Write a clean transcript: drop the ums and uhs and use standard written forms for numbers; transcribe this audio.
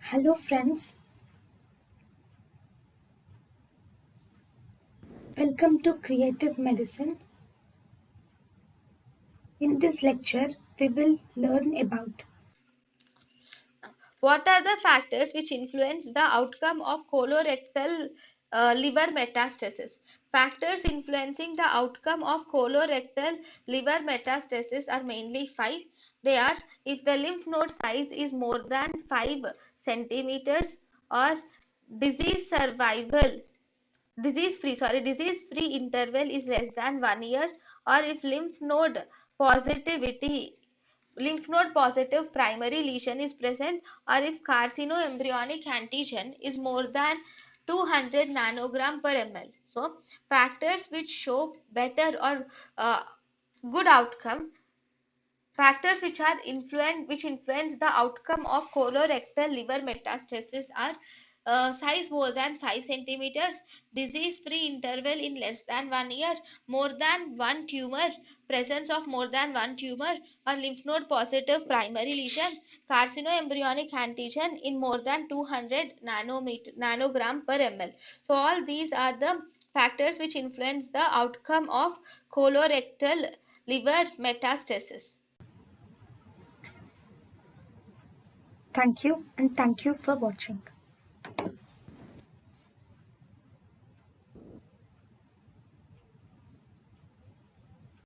Hello friends, welcome to Creative Medicine. In this lecture, we will learn about What are the factors which influence the outcome of colorectal liver metastasis? Factors influencing the outcome of colorectal liver metastasis are mainly five. They are: if the lymph node size is more than 5 centimeters, or disease survival disease free interval is less than 1 year, or if lymph node positive primary lesion is present, or if carcinoembryonic antigen is more than 200 nanogram per ml. So factors which show better or good outcome, factors which influence the outcome of colorectal liver metastasis are: size more than 5 centimeters, disease free interval in less than 1 year, more than one tumor, presence of more than one tumor, or lymph node positive primary lesion, carcinoembryonic antigen in more than 200 nanogram per ml. So all these are the factors which influence the outcome of colorectal liver metastasis. thank you and thank you for watching.